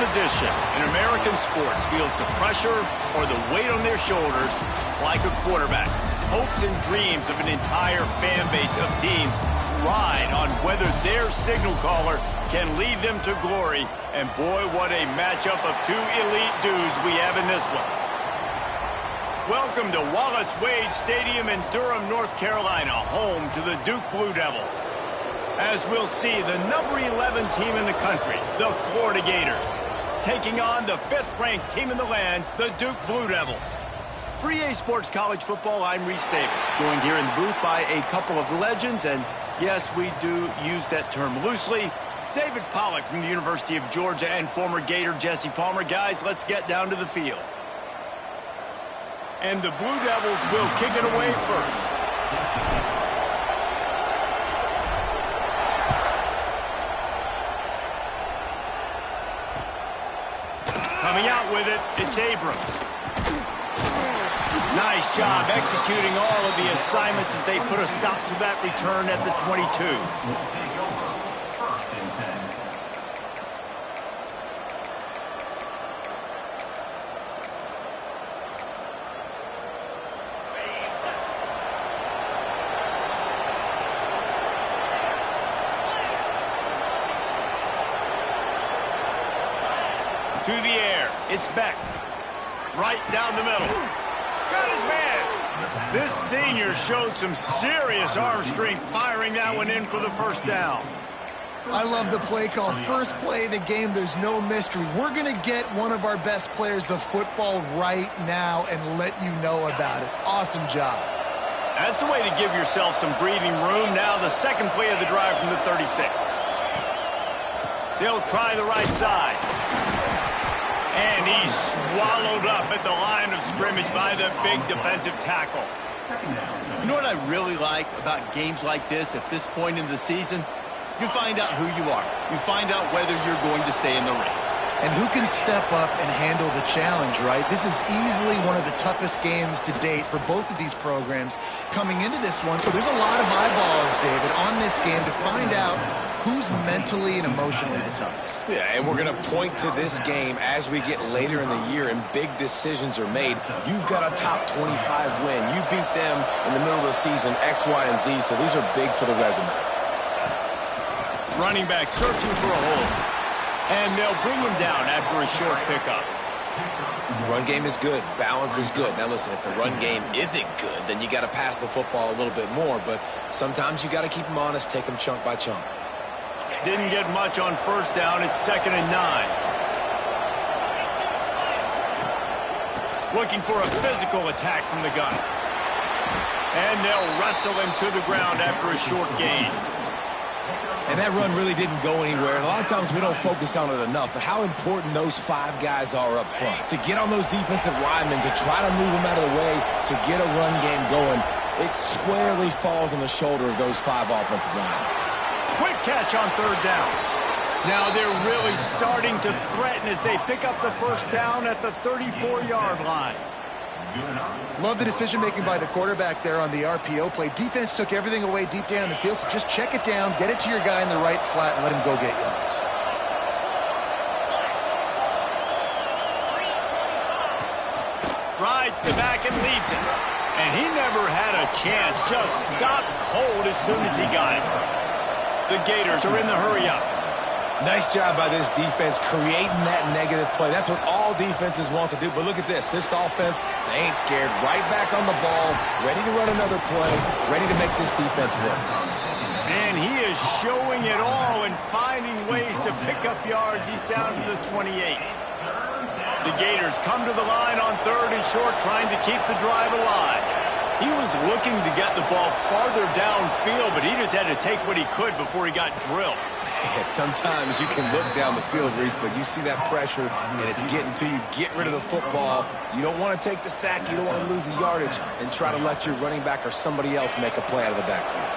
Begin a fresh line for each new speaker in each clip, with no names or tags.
position in American sports feels the pressure or the weight on their shoulders like a quarterback. Hopes and dreams of an entire fan base of teams ride on whether their signal caller can lead them to glory. And boy, what a matchup of two elite dudes we have in this one. Welcome to Wallace Wade Stadium in Durham, North Carolina, home to the Duke Blue Devils. As we'll see, the number 11 team in the country, the Florida Gators, taking on the 5th-ranked team in the land, the Duke Blue Devils. For EA Sports College Football, I'm Reese Davis, joined here in the booth by a couple of legends, and yes, we do use that term loosely. David Pollack from the University of Georgia and former Gator Jesse Palmer. Guys, let's get down to the field. And the Blue Devils will kick it away first. Coming out with it, it's Abrams. Nice job executing all of the assignments as they put a stop to that return at the 22. To the air, it's Beck. Right down the middle. Got his man. This senior showed some serious arm strength firing that one in for the first down.
I love the play call. First play of the game, there's no mystery. We're going to get one of our best players the football right now and let you know about it. Awesome job.
That's the way to give yourself some breathing room. Now the second play of the drive from the 36. They'll try the right side. And he's swallowed up at the line of scrimmage by the big defensive tackle. You know what I really like about games like this at this point in the season? You find out who you are. You find out whether you're going to stay in the race.
And who can step up and handle the challenge, right? This is easily one of the toughest games to date for both of these programs coming into this one. So there's a lot of eyeballs, David, on this game to find out who's mentally and emotionally the toughest.
Yeah, and we're going to point to this game as we get later in the year and big decisions are made. You've got a top 25 win. You beat them in the middle of the season, X, Y, and Z, so these are big for the resume.
Running back searching for a hole. And they'll bring him down after a short pickup.
Run game is good. Balance is good. Now, listen, if the run game isn't good, then you got to pass the football a little bit more. But sometimes you got to keep them honest, take them chunk by chunk.
Didn't get much on first down. It's 2nd and 9. Looking for a physical attack from the gun. And they'll wrestle him to the ground after a short gain.
And that run really didn't go anywhere. And a lot of times we don't focus on it enough. But how important those 5 guys are up front. To get on those defensive linemen, to try to move them out of the way, to get a run game going, it squarely falls on the shoulder of those 5 offensive linemen.
Quick catch on 3rd down. Now they're really starting to threaten as they pick up the first down at the 34-yard line.
Love the decision-making by the quarterback there on the RPO play. Defense took everything away deep down the field, so just check it down, get it to your guy in the right flat, and let him go get yards.
Rides the back and leaves it. And he never had a chance, just stopped cold as soon as he got it. The Gators are in the hurry-up.
Nice job by this defense creating that negative play. That's what all defenses want to do. But look at this. This offense, they ain't scared. Right back on the ball, ready to run another play, ready to make this defense work.
And he is showing it all and finding ways to pick up yards. He's down to the 28. The Gators come to the line on 3rd and short, trying to keep the drive alive. He was looking to get the ball farther downfield, but he just had to take what he could before he got drilled.
Yeah, sometimes you can look down the field, Reese, but you see that pressure, and it's getting to you. Get rid of the football. You don't want to take the sack. You don't want to lose the yardage, and try to let your running back or somebody else make a play out of the backfield.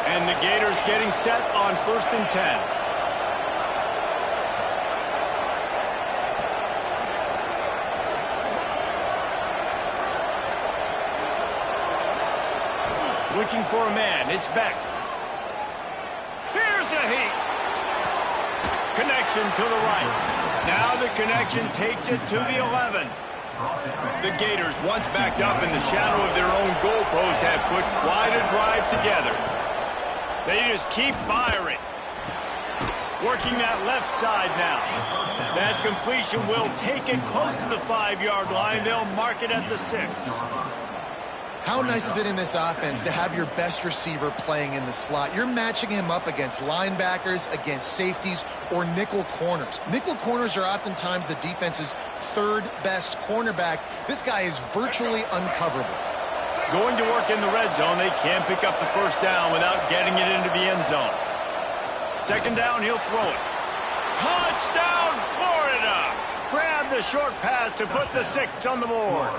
And the Gators getting set on 1st and 10. Looking for a man. It's Beck. Here's a heat. Connection to the right. Now the connection takes it to the 11. The Gators, once backed up in the shadow of their own goalpost, have put quite a drive together. They just keep firing. Working that left side now. That completion will take it close to the 5-yard line. They'll mark it at the 6.
How nice is it in this offense to have your best receiver playing in the slot? You're matching him up against linebackers, against safeties, or nickel corners. Nickel corners are oftentimes the defense's third best cornerback. This guy is virtually uncoverable.
Going to work in the red zone. They can't pick up the first down without getting it into the end zone. Second down, he'll throw it. Touchdown, Florida! Grab the short pass to put the 6 on the board.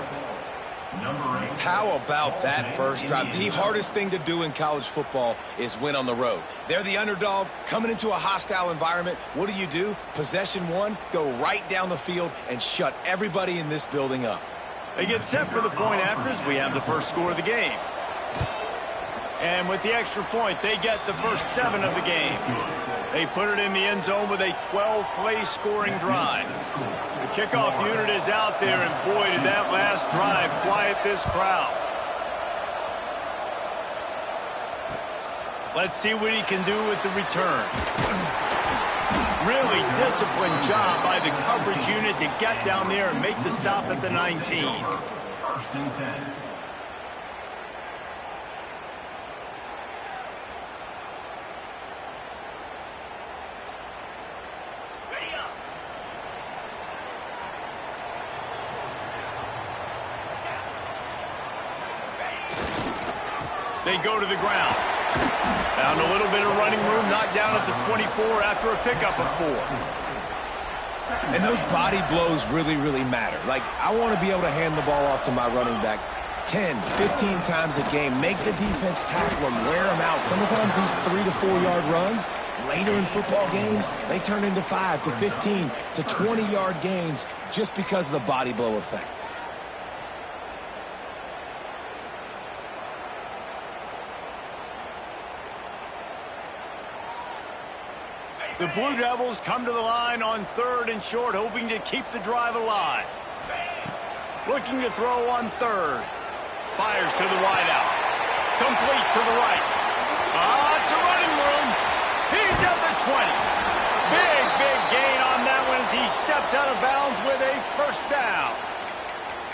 How about that first drive? The hardest thing to do in college football is win on the road. They're the underdog coming into a hostile environment. What do? Possession 1, go right down the field and shut everybody in this building up.
They get set for the point after as we have the first score of the game. And with the extra point, they get the first 7 of the game. They put it in the end zone with a 12-play scoring drive. The kickoff unit is out there, and boy, did that last drive quiet this crowd. Let's see what he can do with the return. Really disciplined job by the coverage unit to get down there and make the stop at the 19.
First and 10.
They go to the ground. Found a little bit of running room, knocked down at the 24 after a pickup of 4.
And those body blows really, really matter. Like, I want to be able to hand the ball off to my running back 10, 15 times a game. Make the defense tackle them, wear them out. Sometimes these 3 to 4 yard runs, later in football games, they turn into 5 to 15 to 20 yard gains just because of the body blow effect.
The Blue Devils come to the line on 3rd and short, hoping to keep the drive alive. Looking to throw on 3rd. Fires to the wideout. Complete to the right. It's a running room. He's at the 20. Big gain on that one as he steps out of bounds with a first down.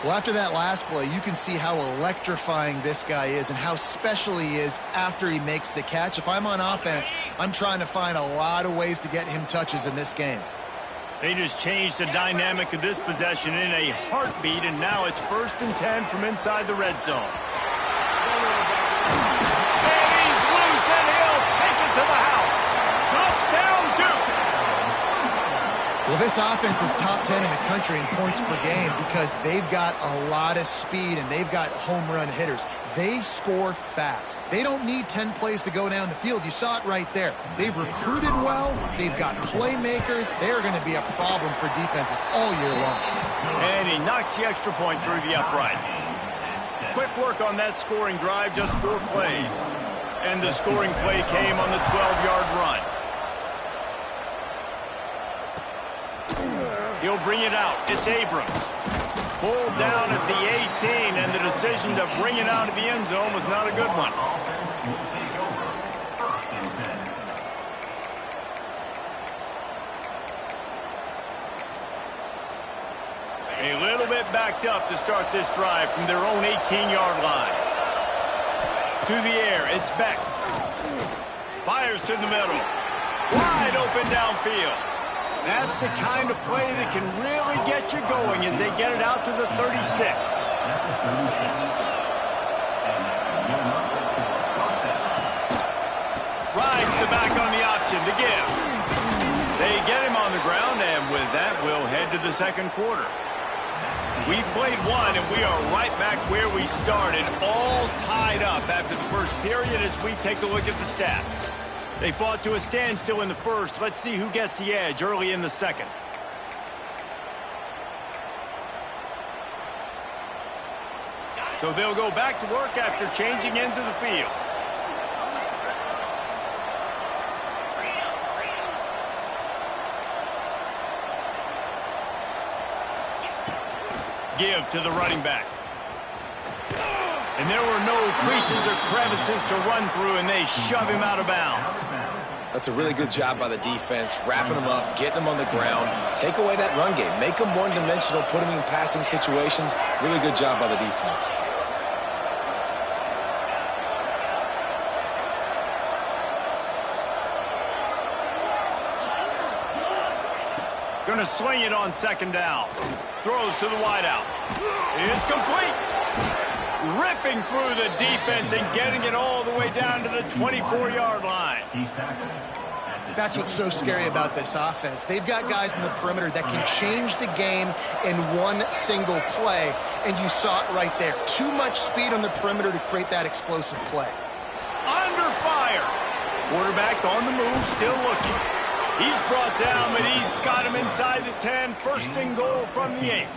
Well, after that last play, you can see how electrifying this guy is and how special he is after he makes the catch. If I'm on offense, I'm trying to find a lot of ways to get him touches in this game.
They just changed the dynamic of this possession in a heartbeat, and now it's 1st and 10 from inside the red zone. And he's loose, and he'll take it to the house. Touchdown, Duke!
Well, this offense is top 10 in the country in points per game because they've got a lot of speed and they've got home run hitters. They score fast. They don't need 10 plays to go down the field. You saw it right there. They've recruited well. They've got playmakers. They're going to be a problem for defenses all year long.
And he knocks the extra point through the uprights. Quick work on that scoring drive, just 4 plays. And the scoring play came on the 12-yard run. He'll bring it out. It's Abrams. Pulled down at the 18, and the decision to bring it out of the end zone was not a good one. A little bit backed up to start this drive from their own 18-yard line. To the air, it's Beck. Fires to the middle. Wide open downfield. That's the kind of play that can really get you going as they get it out to the 36. Rides the back on the option to give. They get him on the ground, and with that, we'll head to the second quarter. We've played 1, and we are right back where we started, all tied up after the first period as we take a look at the stats. They fought to a standstill in the first. Let's see who gets the edge early in the second. So they'll go back to work after changing into the field. give to the running back. And there were no creases or crevices to run through, and they shove him out of bounds.
That's a really good job by the defense, wrapping them up, getting them on the ground. Take away that run game. Make them one-dimensional, put them in passing situations. Really good job by the defense.
Going to swing it on second down. Throws to the wideout. It's complete. Ripping through the defense and getting it all the way down to the 24-yard line.
That's what's so scary about this offense. They've got guys in the perimeter that can change the game in one single play, and you saw it right there. Too much speed on the perimeter to create that explosive play.
Under fire. Quarterback on the move, still looking. He's brought down, but he's got him inside the 10. First and goal from the 8.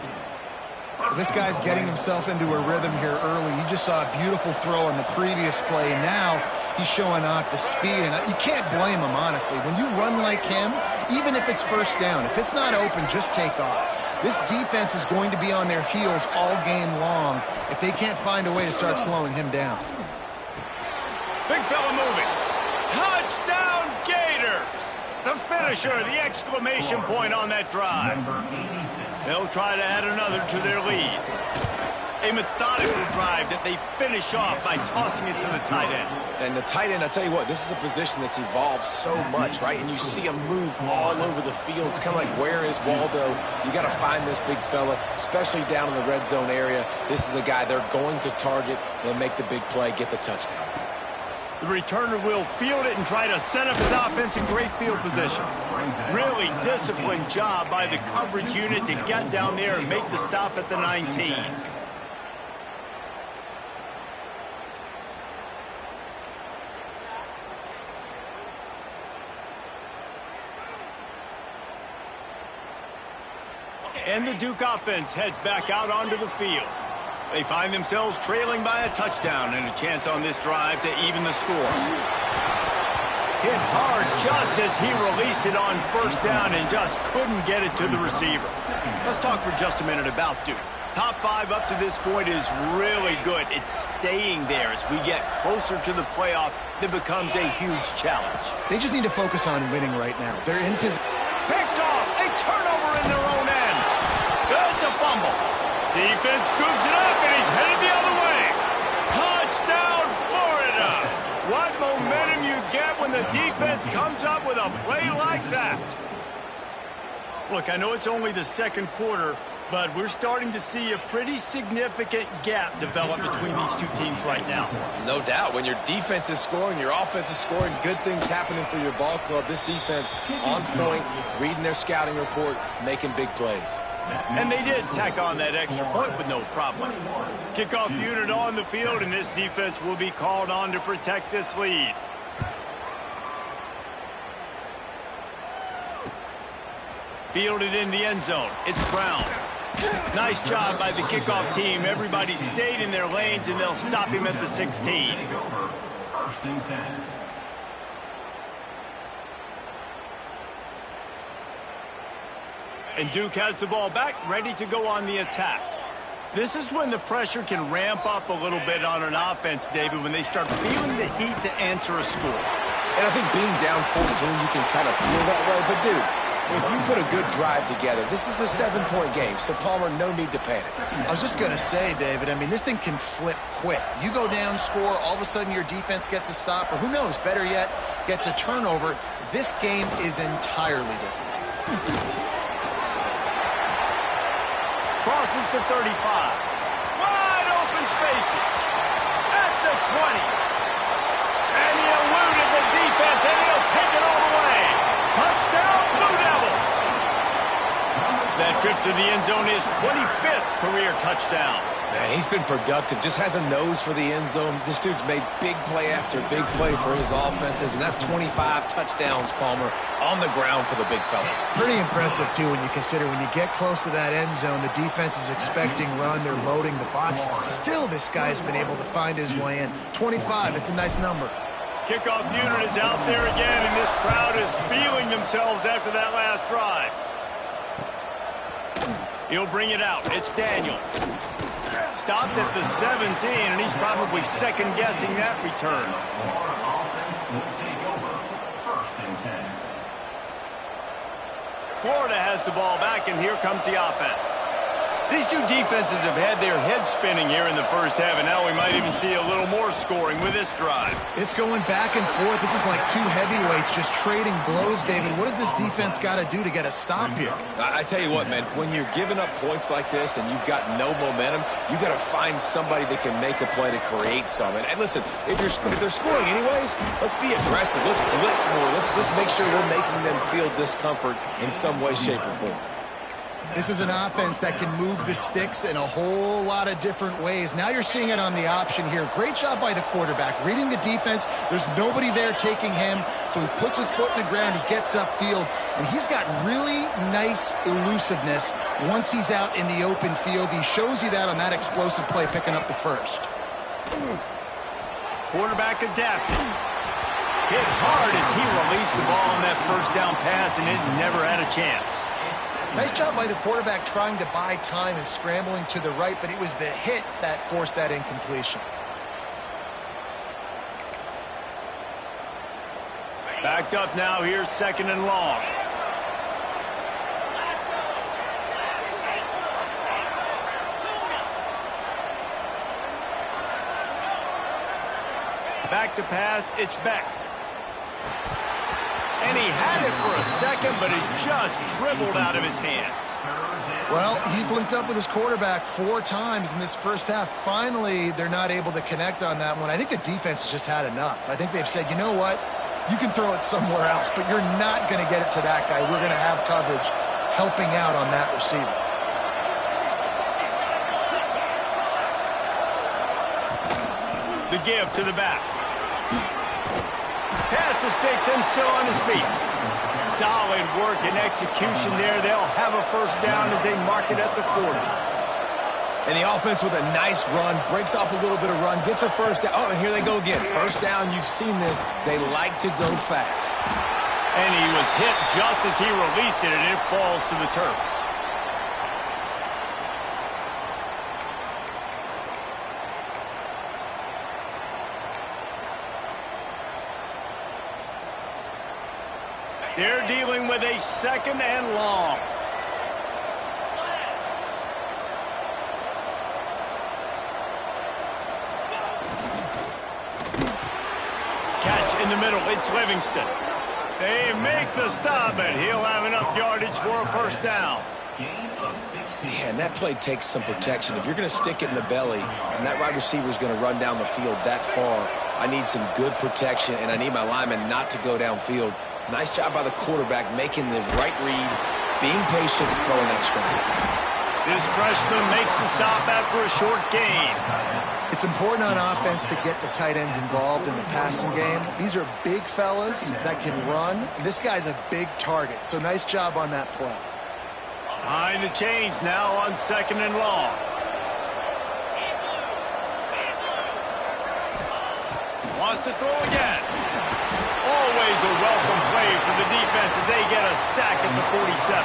This guy's getting himself into a rhythm here early. You just saw a beautiful throw on the previous play. Now he's showing off the speed, and you can't blame him, honestly. When you run like him, even if it's first down, if it's not open, just take off. This defense is going to be on their heels all game long if they can't find a way to start slowing him down.
Big fella moving. Touchdown Gators! The finisher, the exclamation point on that drive. They'll try to add another to their lead. A methodical drive that they finish off by tossing it to the tight end.
And the tight end, I tell you what, this is a position that's evolved so much, right? And you see him move all over the field. It's kind of like, where is Waldo? You got to find this big fella, especially down in the red zone area. This is the guy they're going to target. They'll make the big play, get the touchdown.
The returner will field it and try to set up his offense in great field position. Really disciplined job by the coverage unit to get down there and make the stop at the 19. And the Duke offense heads back out onto the field. They find themselves trailing by a touchdown and a chance on this drive to even the score. Hit hard just as he released it on first down and just couldn't get it to the receiver. Let's talk for just a minute about Duke. Top 5 up to this point is really good. It's staying there as we get closer to the playoff that becomes a huge challenge.
They just need to focus on winning right now. They're in position.
Picked off, a turnover in their own end. It's a fumble. Defense scoops it up, and he's headed the other way. Touchdown, Florida. What momentum you get when the defense comes up with a play like that. Look, I know it's only the second quarter, but we're starting to see a pretty significant gap develop between these two teams right now.
No doubt. When your defense is scoring, your offense is scoring, good things happening for your ball club. This defense on point, reading their scouting report, making big plays.
And they did tack on that extra point with no problem. Kickoff unit on the field, and this defense will be called on to protect this lead. Fielded in the end zone. It's Brown. Nice job by the kickoff team. Everybody stayed in their lanes, and they'll stop him at the 16.
First and 10.
And Duke has the ball back, ready to go on the attack. This is when the pressure can ramp up a little bit on an offense, David, when they start feeling the heat to answer a score.
And I think being down 14, you can kind of feel that way. But, dude, if you put a good drive together, this is a 7-point game. So, Palmer, no need to panic.
I was just going to say, David, I mean, this thing can flip quick. You go down, score, all of a sudden your defense gets a stop, or who knows, better yet, gets a turnover. This game is entirely different.
Crosses to 35. Wide open spaces. At the 20. And he eluded the defense, and he'll take it all the way. Touchdown, Blue Devils. That trip to the end zone is 25th career touchdown.
Man, he's been productive, just has a nose for the end zone. This dude's made big play after big play for his offenses, and that's 25 touchdowns, Palmer, on the ground for the big fella.
Pretty impressive, too, when you consider when you get close to that end zone, the defense is expecting run, they're loading the box. Still, this guy's been able to find his way in. 25, it's a nice number.
Kickoff unit is out there again, and this crowd is feeling themselves after that last drive. He'll bring it out. It's Daniels. Stopped at the 17, and he's probably second-guessing that return.
Offense will take over. 1st and 10.
Florida has the ball back, and here comes the offense. These two defenses have had their heads spinning here in the first half, and now we might even see a little more scoring with this drive.
It's going back and forth. This is like two heavyweights just trading blows, David. What does this defense got to do to get a stop here?
I tell you what, man, when you're giving up points like this and you've got no momentum, you got to find somebody that can make a play to create some. And listen, if they're scoring anyways, let's be aggressive. Let's blitz more. Let's make sure we're making them feel discomfort in some way, shape, or form.
This is an offense that can move the sticks in a whole lot of different ways. Now you're seeing it on the option here. Great job by the quarterback. Reading the defense, there's nobody there taking him, so he puts his foot in the ground, he gets upfield, and he's got really nice elusiveness once he's out in the open field. He shows you that on that explosive play, picking up the first.
Quarterback adapted. Hit hard as he released the ball on that first down pass, and it never had a chance.
Nice job by the quarterback trying to buy time and scrambling to the right, but it was the hit that forced that incompletion.
Backed up now, here's 2nd and long. Back to pass, it's Beck. And he had it for a second, but it just dribbled out of his hands.
Well, he's linked up with his quarterback 4 times in this first half. Finally, they're not able to connect on that one. I think the defense has just had enough. I think they've said, you know what? You can throw it somewhere else, but you're not going to get it to that guy. We're going to have coverage helping out on that receiver.
The give to the back. Pass escapes him, still on his feet. Solid work and execution there. They'll have a first down as they mark it at the 40.
And the offense with a nice run, breaks off a little bit of run, gets a first down. Oh, and here they go again. First down, you've seen this. They like to go fast.
And he was hit just as he released it, and it falls to the turf. They're dealing with a 2nd and long. Catch in the middle. It's Livingston. They make the stop, and he'll have enough yardage for a first down.
Man, that play takes some protection. If you're going to stick it in the belly and that wide receiver is going to run down the field that far, I need some good protection, and I need my lineman not to go downfield. Nice job by the quarterback making the right read, being patient, throwing that scramble.
This freshman makes the stop after a short gain.
It's important on offense to get the tight ends involved in the passing game. These are big fellas that can run. This guy's a big target, so nice job on that play.
Behind the chains now on 2nd and long. Wants to throw again. Always a welcome play for the defense as they get a sack at the 47.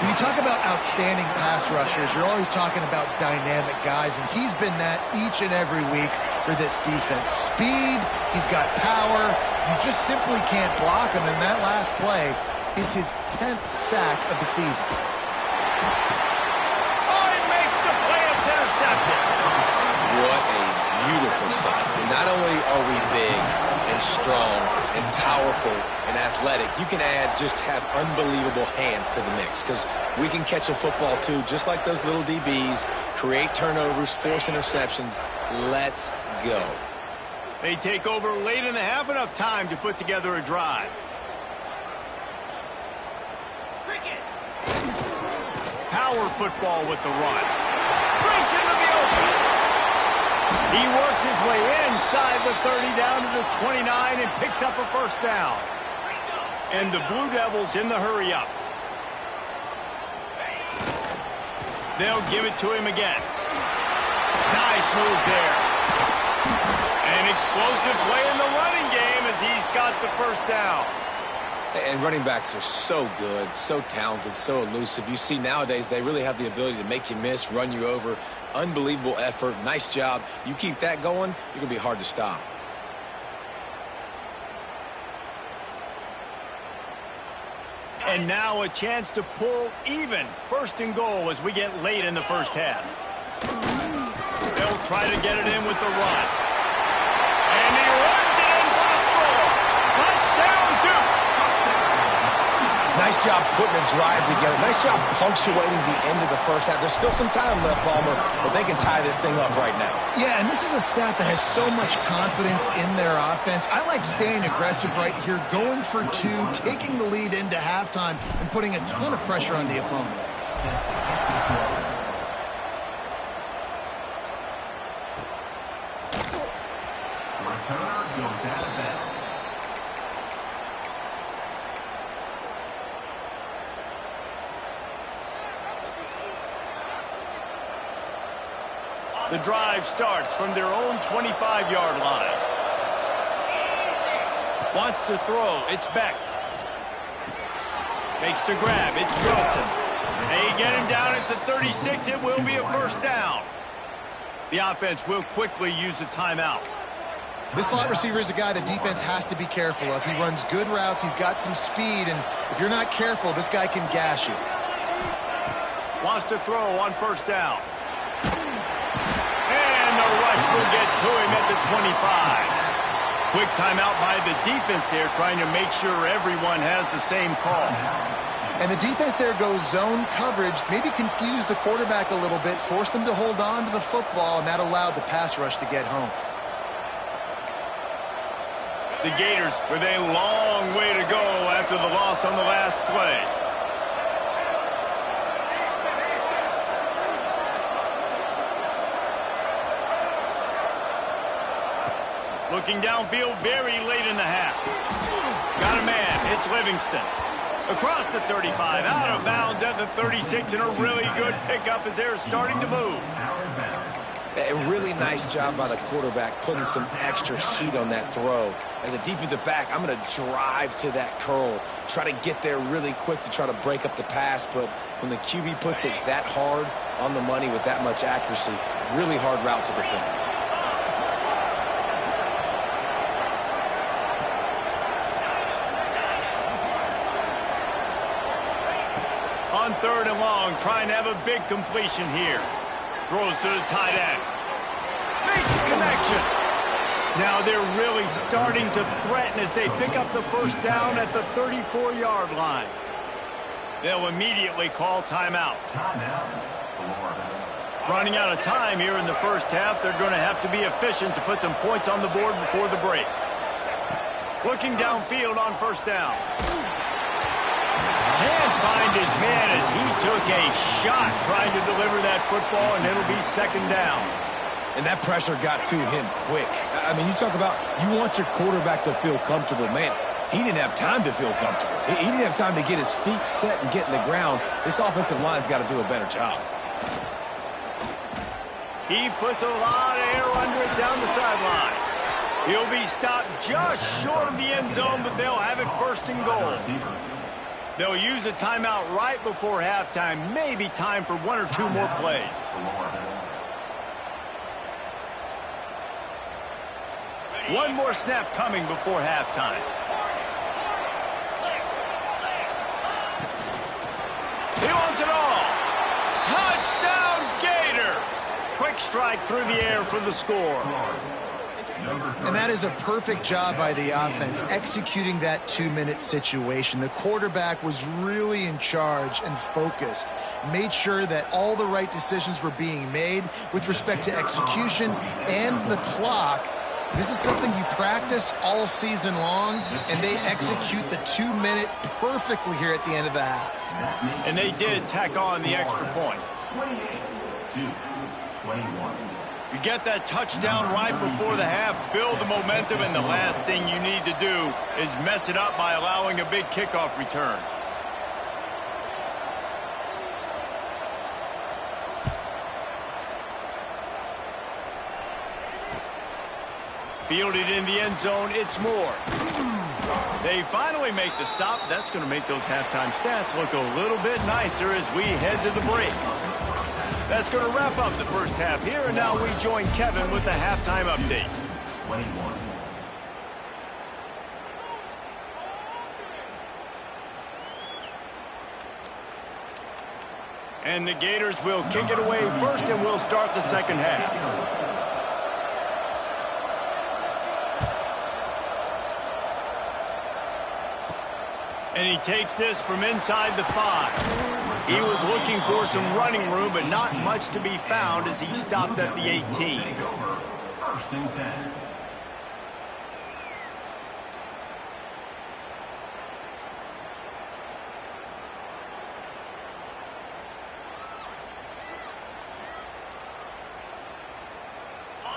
When you talk about outstanding pass rushers, you're always talking about dynamic guys, and he's been that each and every week for this defense. Speed, he's got power. You just simply can't block him, and that last play is his 10th sack of the season.
Oh, he makes the play. It's intercepted.
What a beautiful sight. And not only are we big and strong and powerful and athletic, you can just have unbelievable hands to the mix, because we can catch a football too, just like those little DBs, create turnovers, force interceptions. Let's go.
They take over late in the half, enough time to put together a drive. Power football with the run. Breaks into the open. He works his way inside the 30 down to the 29 and picks up a first down. And the Blue Devils in the hurry up. They'll give it to him again. Nice move there. An explosive play in the running game as he's got the first down.
And running backs are so good, so talented, so elusive. You see nowadays they really have the ability to make you miss, run you over. Unbelievable effort. Nice job. You keep that going, you're going to be hard to stop.
And now a chance to pull even. First and goal as we get late in the first half. They'll try to get it in with the run. And he runs it in for the score. Touchdown, Duke.
Nice job putting a drive together. Nice job punctuating the end of the first half. There's still some time left, Palmer, but they can tie this thing up right now.
Yeah, and this is a staff that has so much confidence in their offense. I like staying aggressive right here, going for two, taking the lead into halftime, and putting a ton of pressure on the opponent.
Returner goes out of bounds.
The drive starts from their own 25-yard line. Wants to throw. It's Beck. Makes the grab. It's Wilson. They get him down at the 36. It will be a first down. The offense will quickly use a timeout.
This slot receiver is a guy the defense has to be careful of. He runs good routes. He's got some speed, and if you're not careful, this guy can gash you.
Wants to throw on first down. And the rush will get to him at the 25. Quick timeout by the defense there, trying to make sure everyone has the same call.
And the defense there goes zone coverage, maybe confused the quarterback a little bit, forced him to hold on to the football, and that allowed the pass rush to get home.
The Gators with a long way to go after the loss on the last play. Looking downfield very late in the half. Got a man. It's Livingston. Across the 35, out of bounds at the 36, and a really good pickup as they're starting to move.
A really nice job by the quarterback putting some extra heat on that throw. As a defensive back, I'm going to drive to that curl, try to get there really quick to try to break up the pass, but when the QB puts it that hard on the money with that much accuracy, really hard route to defend.
On third and long, trying to have a big completion here. Throws to the tight end. Makes a connection. Now they're really starting to threaten as they pick up the first down at the 34-yard line. They'll immediately call timeout. Running out of time here in the first half, they're going to have to be efficient to put some points on the board before the break. Looking downfield on first down. Can't find his man as he took a shot trying to deliver that football, and it'll be second down.
And that pressure got to him quick. I mean, you talk about you want your quarterback to feel comfortable. Man, he didn't have time to feel comfortable. He didn't have time to get his feet set and get in the ground. This offensive line's got to do a better job.
He puts a lot of air under it down the sideline. He'll be stopped just short of the end zone, but they'll have it first and goal. They'll use a timeout right before halftime. Maybe time for one or two more plays. One more snap coming before halftime. He wants it all. Touchdown, Gators! Quick strike through the air for the score.
And that is a perfect job by the offense, executing that 2-minute situation. The quarterback was really in charge and focused, made sure that all the right decisions were being made with respect to execution and the clock. This is something you practice all season long, and they execute the 2-minute perfectly here at the end of the half.
And they did tack on the extra point.
28-21.
You get that touchdown right before the half, build the momentum, and the last thing you need to do is mess it up by allowing a big kickoff return. Fielded in the end zone, it's Moore. They finally make the stop. That's going to make those halftime stats look a little bit nicer as we head to the break. That's going to wrap up the first half here, and now we join Kevin with the halftime update.
21.
And the Gators will kick it away first, and we'll start the second half. And he takes this from inside the 5. He was looking for some running room, but not much to be found as he stopped at the 18.
First and 10.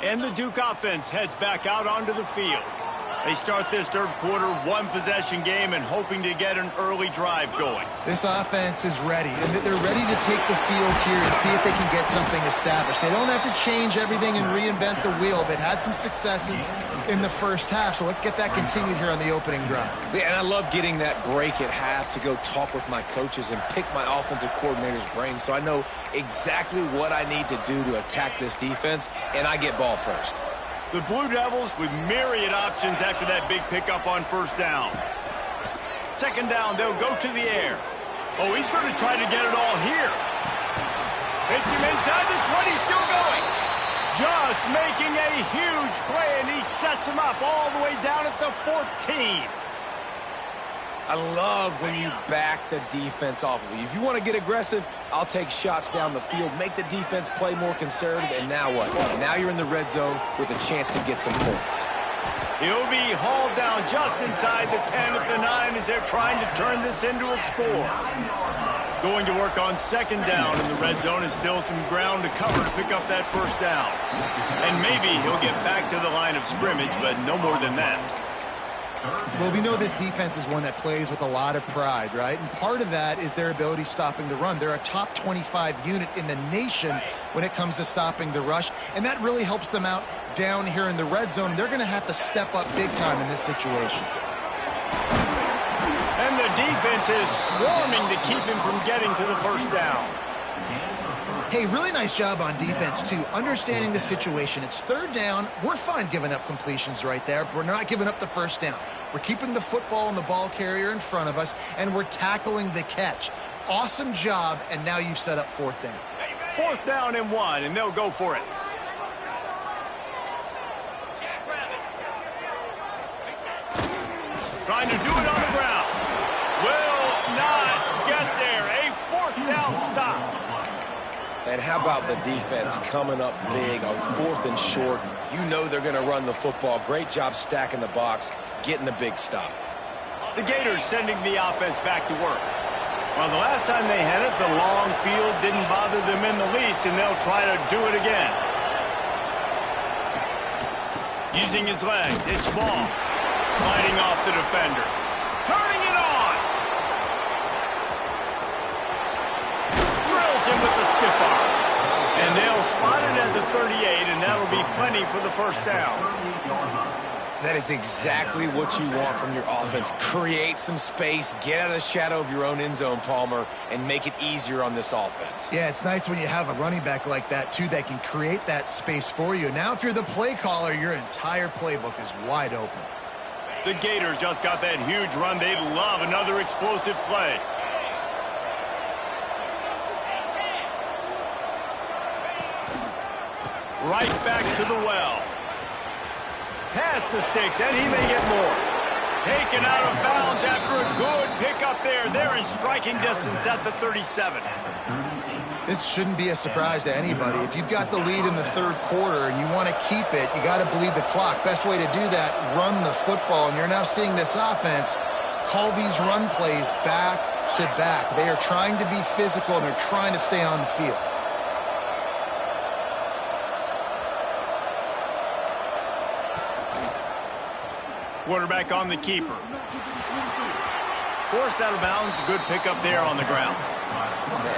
And the Duke offense heads back out onto the field. They start this third quarter one-possession game and hoping to get an early drive going.
This offense is ready, and they're ready to take the field here and see if they can get something established. They don't have to change everything and reinvent the wheel. They've had some successes in the first half, so let's get that continued here on the opening drive.
Yeah, and I love getting that break at half to go talk with my coaches and pick my offensive coordinator's brain so I know exactly what I need to do to attack this defense, and I get ball first.
The Blue Devils with myriad options after that big pickup on first down. Second down, they'll go to the air. Oh, he's going to try to get it all here. Hits him inside the 20, still going. Just making a huge play, and he sets him up all the way down at the 14.
I love when you back the defense off of you. If you want to get aggressive, I'll take shots down the field, make the defense play more conservative, and now what? Now you're in the red zone with a chance to get some points.
He'll be hauled down just inside the 10 at the 9 as they're trying to turn this into a score. Going to work on second down in the red zone is still some ground to cover to pick up that first down. And maybe he'll get back to the line of scrimmage, but no more than that.
Well, we know this defense is one that plays with a lot of pride, right? And part of that is their ability stopping the run. They're a top 25 unit in the nation when it comes to stopping the rush, and that really helps them out down here in the red zone. They're going to have to step up big time in this situation.
And the defense is swarming to keep him from getting to the first down.
Hey, really nice job on defense, too, understanding the situation. It's third down. We're fine giving up completions right there, but we're not giving up the first down. We're keeping the football and the ball carrier in front of us, and we're tackling the catch. Awesome job, and now you've set up fourth down.
Fourth down and 1, and they'll go for it. Trying to do it on the ground. Will not get there. A fourth down stop.
And how about the defense coming up big on fourth and short? You know they're going to run the football. Great job stacking the box, getting the big stop.
The Gators sending the offense back to work. Well, the last time they had it, the long field didn't bother them in the least, and they'll try to do it again. Using his legs, it's ball. Fighting off the defender. Turning it on. Drills him with the stiff arm. And they'll spot it at the 38, and that'll be plenty for the first down.
That is exactly what you want from your offense. Create some space, get out of the shadow of your own end zone, Palmer, and make it easier on this offense.
Yeah, it's nice when you have a running back like that, too, that can create that space for you. Now, if you're the play caller, your entire playbook is wide open.
The Gators just got that huge run. They'd love another explosive play. Right back to the well. Past the sticks, and he may get more. Taken out of bounds after a good pickup there. They're in striking distance at the 37.
This shouldn't be a surprise to anybody. If you've got the lead in the third quarter and you want to keep it, you got to bleed the clock. Best way to do that, run the football. And you're now seeing this offense call these run plays back to back. They are trying to be physical, and they're trying to stay on the field.
Quarterback on the keeper. Forced out of bounds. Good pickup there on the ground.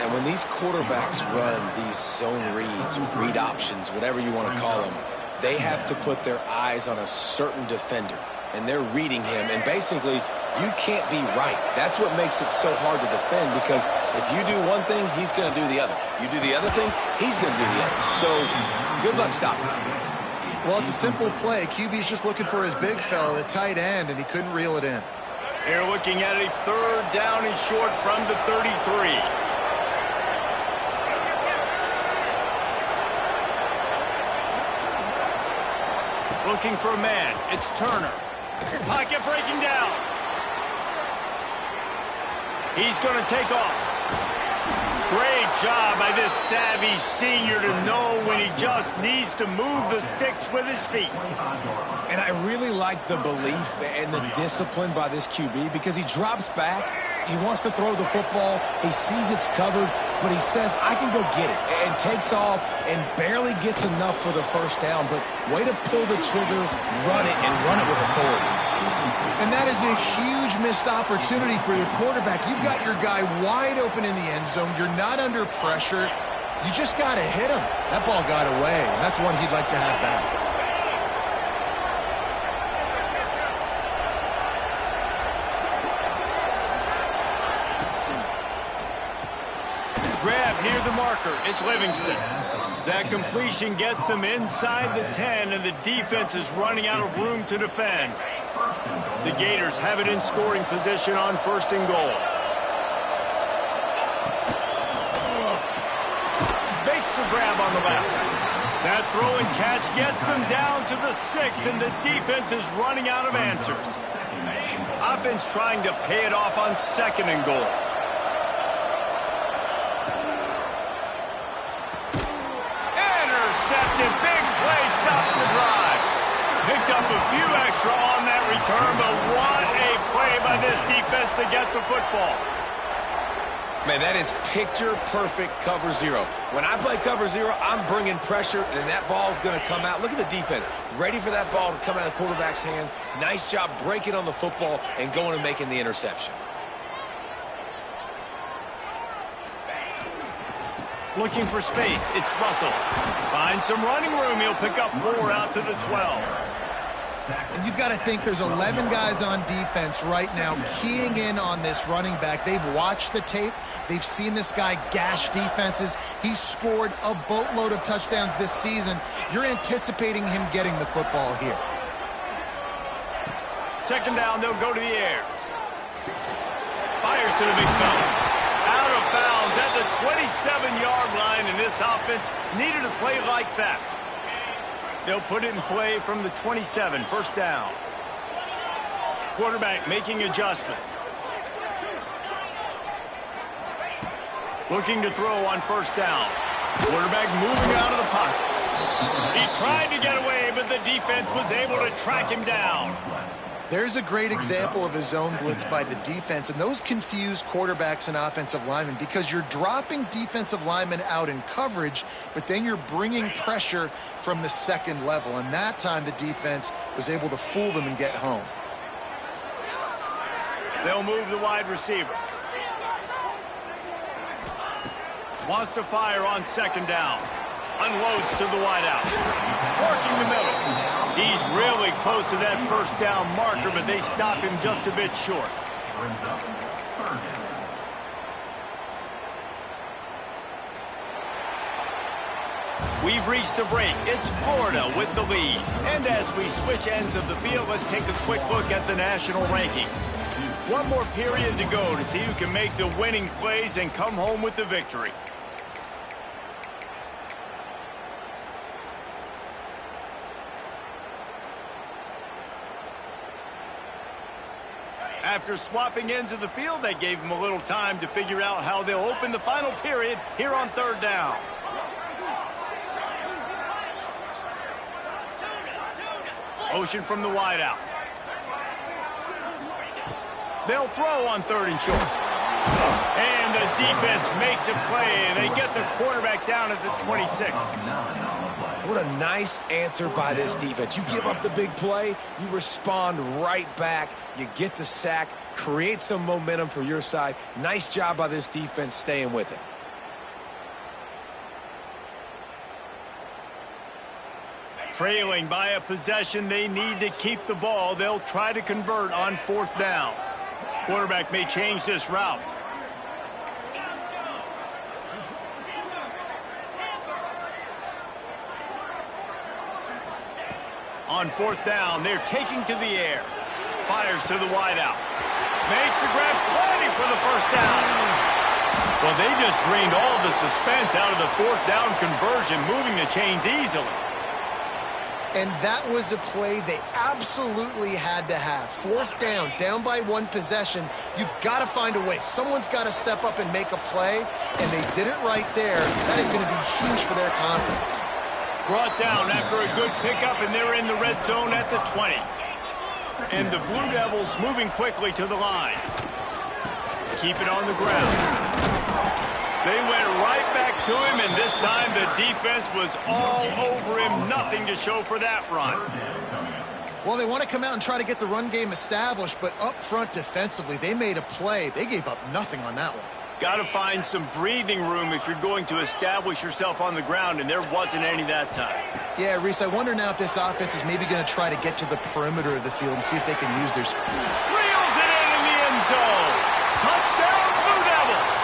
And when these quarterbacks run these zone reads, or read options, whatever you want to call them, they have to put their eyes on a certain defender. and they're reading him, and basically you can't be right. That's what makes it so hard to defend, because if you do one thing, he's going to do the other. You do the other thing, he's going to do the other. So good luck stopping him.
Well, it's a simple play. QB's just looking for his big fella, the tight end, and he couldn't reel it in.
They're looking at a 3rd down and short from the 33. Looking for a man. It's Turner. Pocket breaking down. He's going to take off. Great job by this savvy senior to know when he just needs to move the sticks with his feet.
And I really like the belief and the discipline by this QB, because he drops back, he wants to throw the football, he sees it's covered, but he says, I can go get it, and takes off and barely gets enough for the 1st down, but way to pull the trigger, run it, and run it with authority.
And that is a huge missed opportunity for your quarterback. You've got your guy wide open in the end zone. You're not under pressure. You just got to hit him. That ball got away, and that's one he'd like to have back.
Grab near the marker. It's Livingston. That completion gets them inside the 10, and the defense is running out of room to defend. The Gators have it in scoring position on 1st and goal. Makes the grab on the left. That throw and catch gets them down to the 6, and the defense is running out of answers. Offense trying to pay it off on 2nd and goal. Intercepted. Big play stops the drive. Picked up a few extra on that return, but what a play by this defense to get the football.
Man, that is picture-perfect cover 0. When I play cover 0, I'm bringing pressure, and that ball's going to come out. Look at the defense. Ready for that ball to come out of the quarterback's hand. Nice job breaking on the football and going and making the interception.
Looking for space. It's Russell. Finds some running room. He'll pick up 4 out to the 12.
And you've got to think there's 11 guys on defense right now keying in on this running back. They've watched the tape. They've seen this guy gash defenses. He's scored a boatload of touchdowns this season. You're anticipating him getting the football here.
2nd down, they'll go to the air. Fires to the big fella. Out of bounds at the 27-yard line, and this offense needed a play like that. They'll put it in play from the 27, 1st down. Quarterback making adjustments. Looking to throw on 1st down. Quarterback moving out of the pocket. He tried to get away, but the defense was able to track him down.
There's a great example of a zone blitz by the defense, and those confuse quarterbacks and offensive linemen because you're dropping defensive linemen out in coverage, but then you're bringing pressure from the 2nd level, and that time the defense was able to fool them and get home.
They'll move the wide receiver. Wants to fire on 2nd down. Unloads to the wideout. Working the middle. He's really close to that 1st down marker, but they stop him just a bit short. We've reached the break. It's Florida with the lead. And as we switch ends of the field, let's take a quick look at the national rankings. One more period to go to see who can make the winning plays and come home with the victory. After swapping ends of the field, they gave them a little time to figure out how they'll open the final period here on 3rd down. Motion from the wideout. They'll throw on 3rd and short. And the defense makes a play, and they get the quarterback down at the 26.
What a nice answer by this defense. You give up the big play, you respond right back, you get the sack, create some momentum for your side. Nice job by this defense staying with it.
Trailing by a possession, they need to keep the ball. They'll try to convert on 4th down. Quarterback may change this route. On 4th down, they're taking to the air. Fires to the wideout. Makes the grab, plenty for the 1st down. Well, they just drained all the suspense out of the 4th down conversion, moving the chains easily.
And that was a play they absolutely had to have. 4th down, down by 1 possession. You've got to find a way. Someone's got to step up and make a play, and they did it right there. That is going to be huge for their confidence.
Brought down after a good pickup, and they're in the red zone at the 20. And the Blue Devils moving quickly to the line. Keep it on the ground. They went right back to him, and this time the defense was all over him. Nothing to show for that run.
Well, they want to come out and try to get the run game established, but up front defensively, they made a play. They gave up nothing on that one.
Got to find some breathing room if you're going to establish yourself on the ground, and there wasn't any that time.
Yeah, Reese, I wonder now if this offense is maybe going to try to get to the perimeter of the field and see if they can use their speed.
Reels it in the end zone. Touchdown, Blue Devils.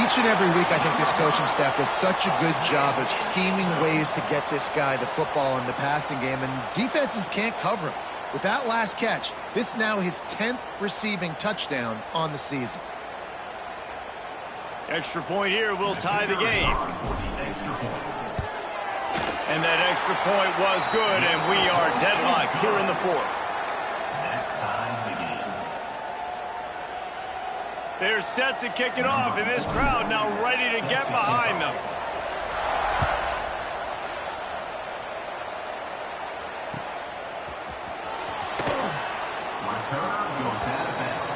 Each and every week, I think this coaching staff does such a good job of scheming ways to get this guy the football in the passing game, and defenses can't cover him. With that last catch, this is now his 10th receiving touchdown on the season.
Extra point here will tie the game. And that extra point was good, and we are deadlocked here in the 4th. They're set to kick it off, and this crowd now ready to get behind them.
Return goes out of bounds.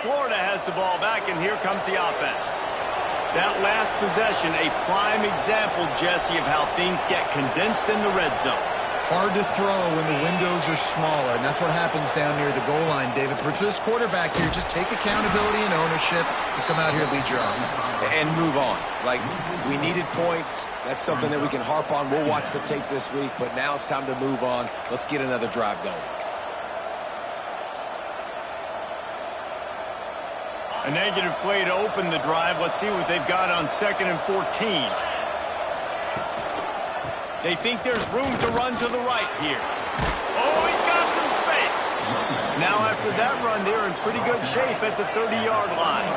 Florida has the ball back, and here comes the offense. That last possession, a prime example, Jesse, of how things get condensed in the red zone.
Hard to throw when the windows are smaller, and that's what happens down near the goal line, David. But for this quarterback here, just take accountability and ownership and come out here and lead your offense.
And move on. Like, we needed points. That's something that we can harp on. We'll watch the tape this week, but now it's time to move on. Let's get another drive going.
A negative play to open the drive. Let's see what they've got on 2nd and 14. They think there's room to run to the right here. Oh, he's got some space. Now after that run, they're in pretty good shape at the 30-yard line.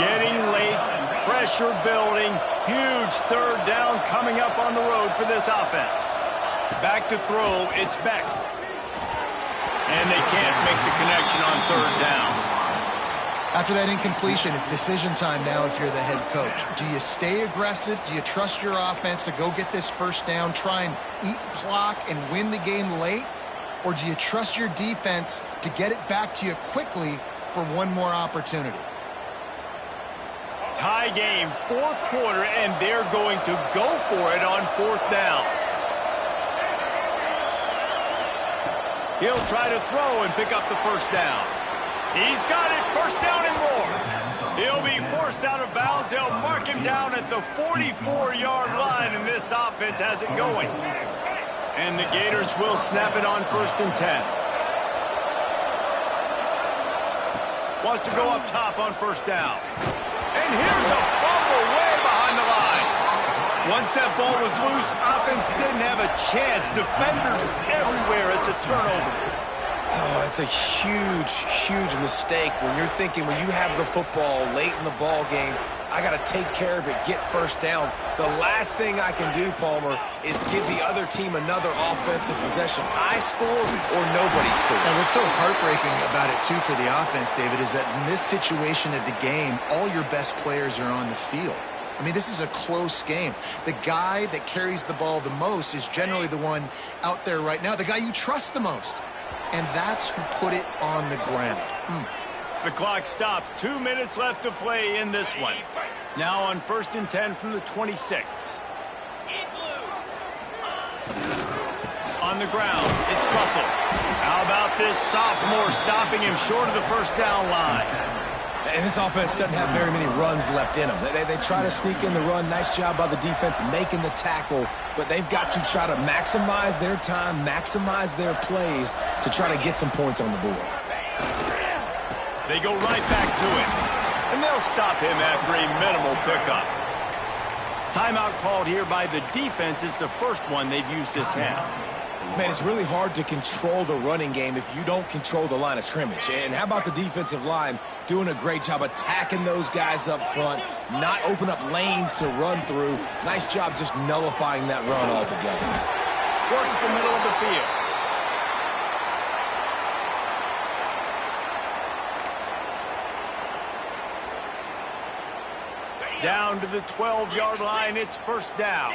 Getting late, pressure building, huge 3rd down coming up on the road for this offense. Back to throw, it's Beck. And they can't make the connection on 3rd down.
After that incompletion, it's decision time now if you're the head coach. Do you stay aggressive? Do you trust your offense to go get this 1st down, try and eat the clock and win the game late? Or do you trust your defense to get it back to you quickly for one more opportunity?
Tie game, 4th quarter, and they're going to go for it on 4th down. He'll try to throw and pick up the 1st down. He's got it, 1st down and more. He'll be forced out of bounds. They'll mark him down at the 44-yard line, and this offense has it going. And the Gators will snap it on 1st and 10. Wants to go up top on 1st down. And here's a fumble way behind the line. Once that ball was loose, offense didn't have a chance. Defenders everywhere. It's a turnover.
Oh, it's a huge, huge mistake when you're thinking when you have the football late in the ball game, I got to take care of it, get 1st downs. The last thing I can do, Palmer, is give the other team another offensive possession. I score or nobody scores.
And what's so heartbreaking about it, too, for the offense, David, is that in this situation of the game, all your best players are on the field. I mean, this is a close game. The guy that carries the ball the most is generally the one out there right now, the guy you trust the most. And that's who put it on the ground.
The clock stops. 2 minutes left to play in this one. Now on 1st and 10 from the 26. On the ground, it's Russell. How about this sophomore stopping him short of the first down line?
And this offense doesn't have very many runs left in them. They try to sneak in the run. Nice job by the defense making the tackle. But they've got to try to maximize their time, maximize their plays to try to get some points on the board.
They go right back to it. And they'll stop him after a minimal pickup. Timeout called here by the defense. It's the first one they've used this half.
Man, it's really hard to control the running game if you don't control the line of scrimmage. And how about the defensive line doing a great job attacking those guys up front, not open up lanes to run through. Nice job just nullifying that run altogether.
Works the middle of the field. Down to the 12-yard line, it's first down.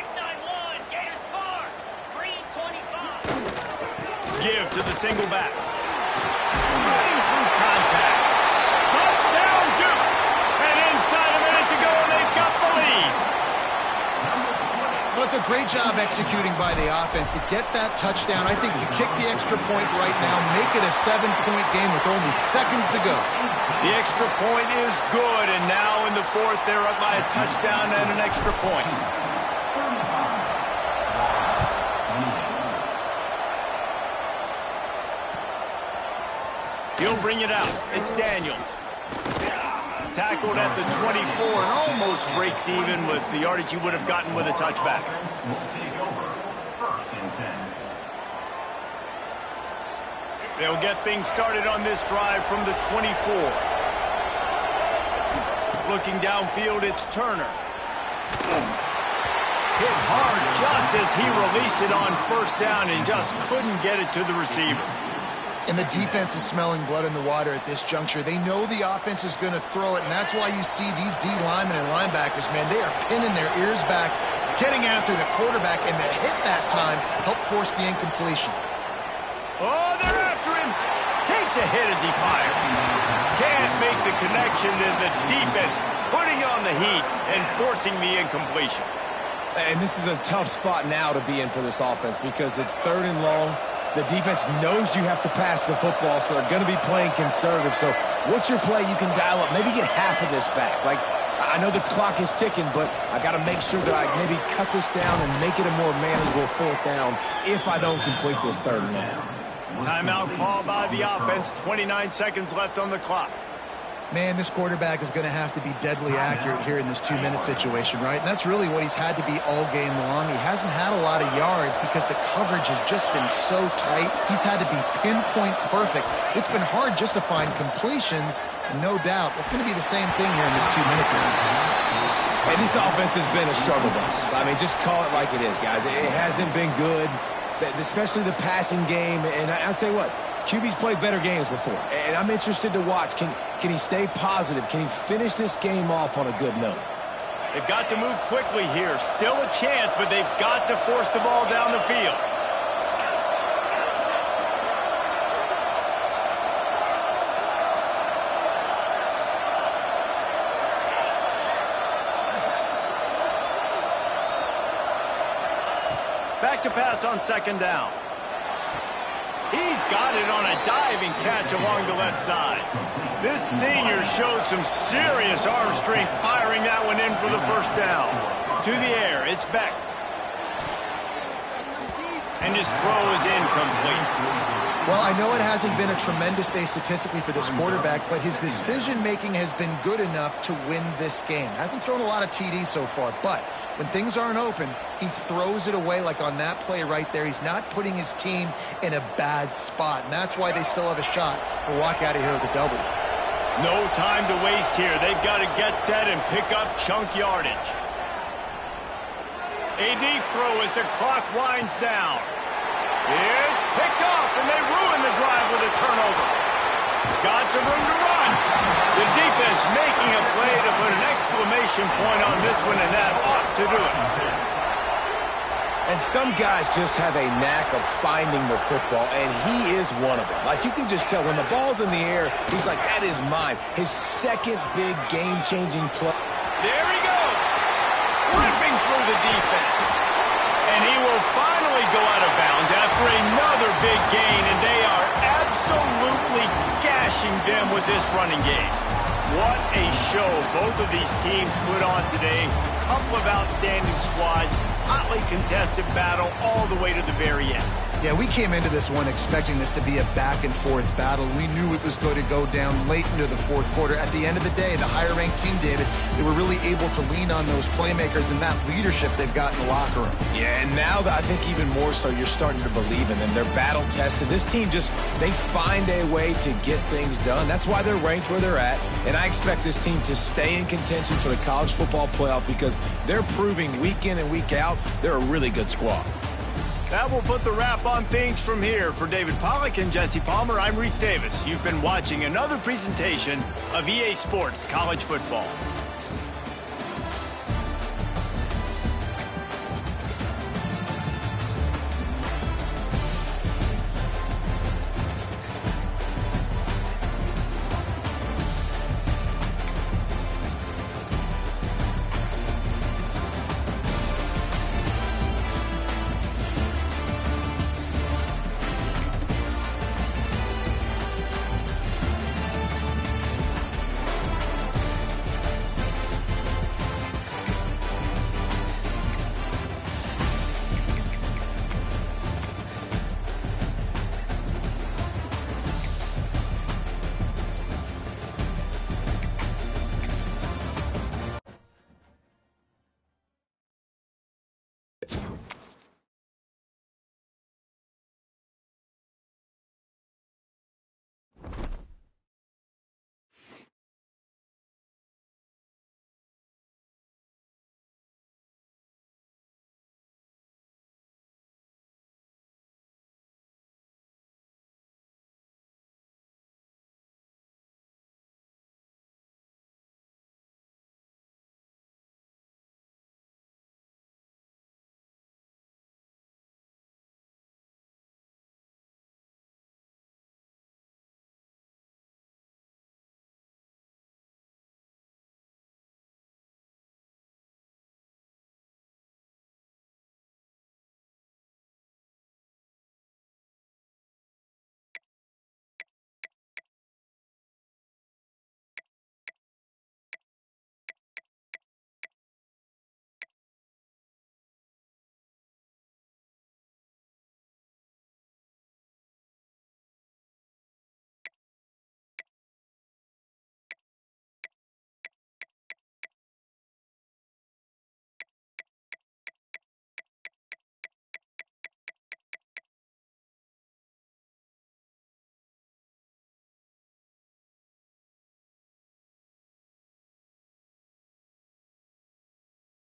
Give to the single back. Running through contact. Touchdown, Duke! And inside a minute to go, and they've got the lead.
Well, it's a great job executing by the offense to get that touchdown. I think you kick the extra point right now, make it a 7-point game with only seconds to go.
The extra point is good, and now in the fourth, they're up by a touchdown and an extra point. He'll bring it out. It's Daniels. Tackled at the 24 and almost breaks even with the yardage he would have gotten with a touchback.
Will take over. First and 10.
They'll get things started on this drive from the 24. Looking downfield, it's Turner. Hit hard just as he released it on first down and just couldn't get it to the receiver.
And the defense is smelling blood in the water at this juncture. They know the offense is going to throw it, and that's why you see these D linemen and linebackers, man, they are pinning their ears back, getting after the quarterback, and the hit that time helped force the incompletion.
Oh, they're after him. Takes a hit as he fires. Can't make the connection, and the defense putting on the heat and forcing the incompletion.
And this is a tough spot now to be in for this offense because it's 3rd and long. The defense knows you have to pass the football, so they're going to be playing conservative. So what's your play you can dial up? Maybe get half of this back. Like, I know the clock is ticking, but I got to make sure that I maybe cut this down and make it a more manageable 4th down if I don't complete this 3rd and long.
Timeout called by the offense. 29 seconds left on the clock.
Man, this quarterback is going to have to be deadly accurate here in this 2-minute situation, right? And that's really what he's had to be all game long. He hasn't had a lot of yards because the coverage has just been so tight. He's had to be pinpoint perfect. It's been hard just to find completions, and no doubt that's going to be the same thing here in this 2-minute game.
And this offense has been a struggle bus. I mean, just call it like it is, guys. It hasn't been good, especially the passing game. And I'll tell you what, QB's played better games before, and I'm interested to watch. Can he stay positive? Can he finish this game off on a good note?
They've got to move quickly here. Still a chance, but they've got to force the ball down the field. Back to pass on 2nd down. He's got it on a diving catch along the left side. This senior showed some serious arm strength firing that one in for the first down. To the air, it's Beck. And his throw is incomplete.
Well, I know it hasn't been a tremendous day statistically for this quarterback, but his decision-making has been good enough to win this game. Hasn't thrown a lot of TDs so far, but when things aren't open, he throws it away like on that play right there. He's not putting his team in a bad spot, and that's why they still have a shot to walk out of here with a W.
No time to waste here. They've got to get set and pick up chunk yardage. A deep throw as the clock winds down. It's picked off, and they ruin the drive with a turnover. Got some room to run. The defense making a play to put an exclamation point on this one, and that ought to do it.
And some guys just have a knack of finding the football, and he is one of them. Like, you can just tell when the ball's in the air, he's like, that is mine. His second big game-changing play.
There he goes. Ripping through the defense. And he will finally go out of bounds after a this running game. What a show both of these teams put on today. Couple of outstanding squads, hotly contested battle all the way to the very end.
Yeah, we came into this one expecting this to be a back-and-forth battle. We knew it was going to go down late into the fourth quarter. At the end of the day, the higher-ranked team, David, they were really able to lean on those playmakers and that leadership they've got in the locker room.
Yeah, and now I think even more so, you're starting to believe in them. They're battle-tested. This team they find a way to get things done. That's why they're ranked where they're at. And I expect this team to stay in contention for the college football playoff because they're proving week in and week out they're a really good squad.
That will put the wrap on things from here. For David Pollack and Jesse Palmer, I'm Reese Davis. You've been watching another presentation of EA Sports College Football.